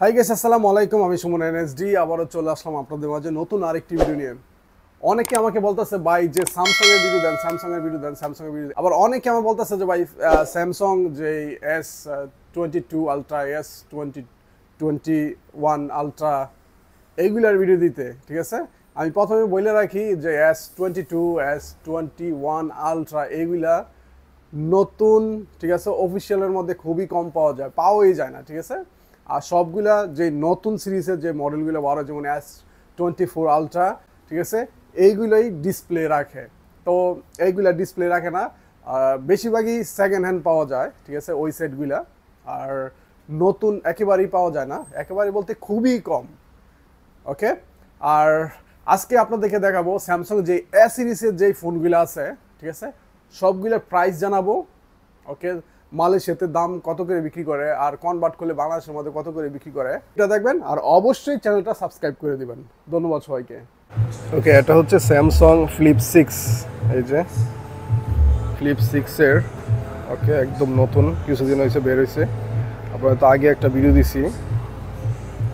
Hi guys, আসসালামু আলাইকুম। আমি সুমন এনএসডি আবারও চলে আসলাম আপনাদের মাঝে নতুন আরেকটি ভিডিও নিয়ে। অনেকে আমাকে বলতেছে ভাই যে স্যামসাং এর ভিডিও দেন, স্যামসাং এর ভিডিও দেন, স্যামসাং এর ভিডিও। আবার অনেকে আমাকে বলতেছে যে ভাই স্যামসাং যে S22 আলট্রা, S21 আলট্রা এইগুলার ভিডিও দিতে, ঠিক আছে। আমি প্রথমে বলে রাখি যে S22, S21 আলট্রা এইগুলা নতুন, ঠিক আছে, অফিসিয়ালের মধ্যে খুবই কম পাওয়াই যায় না, ঠিক আছে। আর সবগুলা যে নতুন সিরিজের যে মডেলগুলো বারো, যেমন S24 আলট্রা, ঠিক আছে, এইগুলোই ডিসপ্লে রাখে। তো এইগুলা ডিসপ্লে রাখে না, বেশিরভাগই সেকেন্ড হ্যান্ড পাওয়া যায়, ঠিক আছে, ওই সেটগুলা। আর নতুন একেবারেই পাওয়া যায় না, একেবারে বলতে খুবই কম। ওকে, আর আজকে আপনাদেরকে দেখাবো স্যামসাং যে এ সিরিজের যেই ফোনগুলো আছে, ঠিক আছে, সবগুলোর প্রাইস জানাবো। ওকে, মালয়েশিয়াতে দাম কত করে বিক্রি করে আর কনভার্ট করলে বাংলাদেশের মধ্যে কত করে বিক্রি করে এটা দেখবেন। আর অবশ্যই চ্যানেলটা সাবস্ক্রাইব করে দিবেন। ধন্যবাদ সবাইকে। ওকে, এটা হচ্ছে স্যামসাং ফ্লিপ 6, এই যে ফ্লিপ 6 এর। ওকে, একদম নতুন, কিছুদিন হয়েছে বের হয়েছে। আপনারা তো আগে একটা ভিডিও দিছি,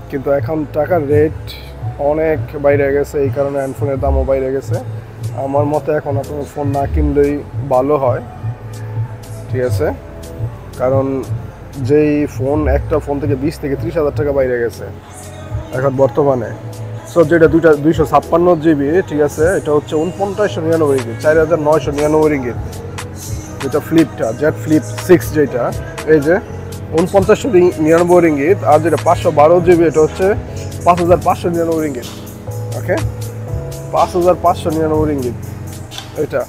কিন্তু এখন টাকার রেট অনেক বাইরে গেছে, এই কারণে হ্যান্ডফোনের দামও বাইরে গেছে। আমার মতে এখন আপনার ফোন না কিনলেই ভালো হয়, ঠিক আছে। কারণ যেই ফোন, একটা ফোন থেকে 20 থেকে 30 হাজার টাকা বাইরে গেছে এখন বর্তমানে। সো যেটা 256 জিবি, ঠিক আছে, এটা হচ্ছে 4999 রিঙ্গিত, 4999 রিঙ্গিত। যেটা ফ্লিপটা, জেড ফ্লিপ 6 যেটা, এই যে 4999 রিঙ্গিত। আর যেটা 512 জিবি, এটা হচ্ছে 5599 রিঙ্গিত। ওকে, 5599 রিঙ্গিত এটা।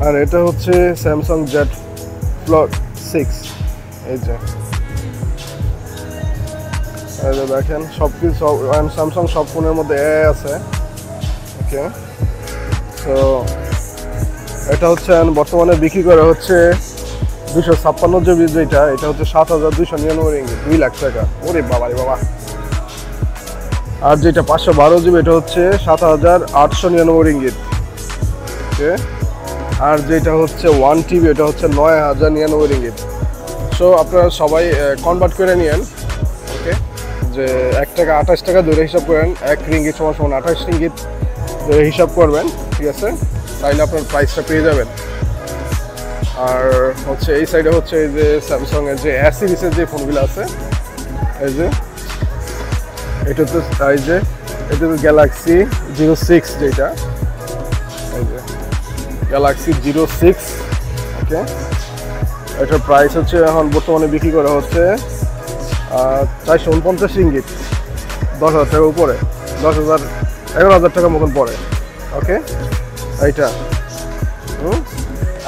আর এটা হচ্ছে স্যামসাং জেড ফ্লিপ 6, এই যে দেখেন সব কিছু, স্যামসাং সব ফোনের মধ্যে আছে। ওকে, তো এটা হচ্ছে বর্তমানে বিক্রি করা হচ্ছে 256 জিবি যেটা, এটা হচ্ছে 7299 রিঙ্গিত, 2 লাখ টাকা। ওরে বাবা রে বাবা। আর যেটা 512 জিবি, এটা হচ্ছে 7899 রিঙ্গিত। ওকে, আর যেটা হচ্ছে 1 টিবি, এটা হচ্ছে 9099 রিঙ্গিত। সো আপনারা সবাই কনভার্ট করে নিয়েন। ওকে, যে 1 টাকা 28 টাকা ধরে হিসাব করেন, 1 রিঙ্গিত সমান 28 রিঙ্গিত ধরে হিসাব করবেন, ঠিক আছে, তাইলে আপনার প্রাইসটা পেয়ে যাবেন। আর হচ্ছে এই সাইডে হচ্ছে এই যে স্যামসাং এর যে এ সিরিজের যে ফোনগুলো আছে, এই যে এটা তো, এই যে এটা তো গ্যালাক্সি Z6 যেটা, এই যে গ্যালাক্সি Z6। ওকে, এটার প্রাইস হচ্ছে এখন বর্তমানে বিক্রি করা হচ্ছে 449 রিঙ্গিত, 10,000 টাকা উপরে, 11,000 টাকা মতন পড়ে। ওকে, এইটা।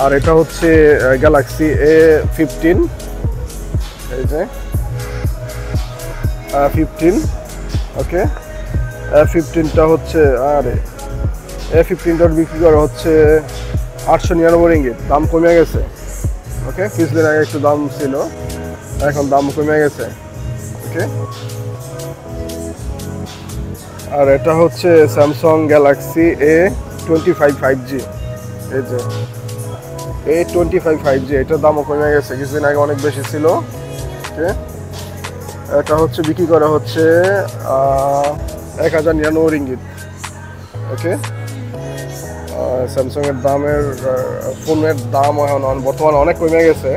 আর এটা হচ্ছে গ্যালাক্সি A15, এই যে A15। ওকে, A15টা হচ্ছে, আরে A15টার বিক্রি করা হচ্ছে 899 রিঙ্গিত, দাম কমে গেছে। ওকে, কিছুদিন আগে একটু দাম ছিল, এখন দাম কমে গেছে। ওকে, আর এটা হচ্ছে স্যামসাং গ্যালাক্সি A25 5G, এই যে A25 5G, এটার দামও কমে গেছে, কিছুদিন আগে অনেক বেশি ছিল। ওকে, এটা হচ্ছে বিক্রি করা হচ্ছে 1099 রিঙ্গিত। ওকে, স্যামসাং এর দামের, ফোনের দাম এখন বর্তমানে অনেক কমে গেছে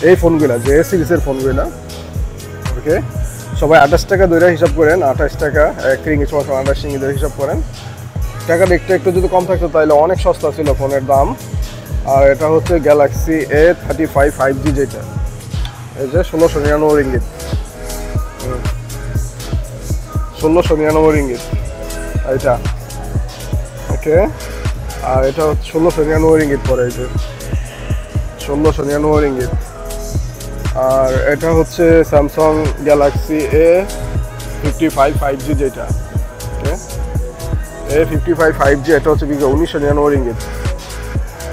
এই ফোনগুলা, যে সিরিজের ফোনগুলা। ওকে, সবাই 28 টাকা ধরে হিসাব করেন, 28 টাকা 1 রিঙ্গিত সমান 28 রিঙ্গিত ধরে হিসাব করেন। টাকাটা একটু যদি কম থাকতো তাহলে অনেক সস্তা ছিল ফোনের দাম। আর এটা হচ্ছে গ্যালাক্সি A35 5G যেটা, এই যে 1699 রিঙ্গিত, 1699 রিঙ্গিত এটা। ওকে, আর এটা হচ্ছে 1699 রিঙ্গিত পরে, এই যে 1699 রিঙ্গিত। আর এটা হচ্ছে স্যামসাং গ্যালাক্সি A55 5G যেটা, ওকে, A55 5G, এটা হচ্ছে বিক্রি 1999 রিঙ্গিত,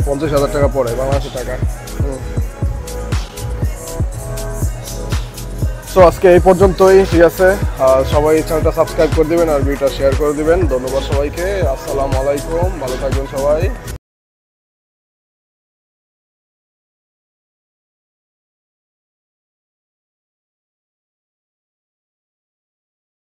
50,000 টাকা পড়ে বাংলাদেশের টাকা। সো আজকে এই পর্যন্তই, ঠিক আছে। সবাই চ্যানেলটা সাবস্ক্রাইব করে দিবেন আর ভিডিওটা শেয়ার করে দিবেন। ধন্যবাদ সবাইকে, আসসালামু আলাইকুম, ভালো থাকবেন সবাই।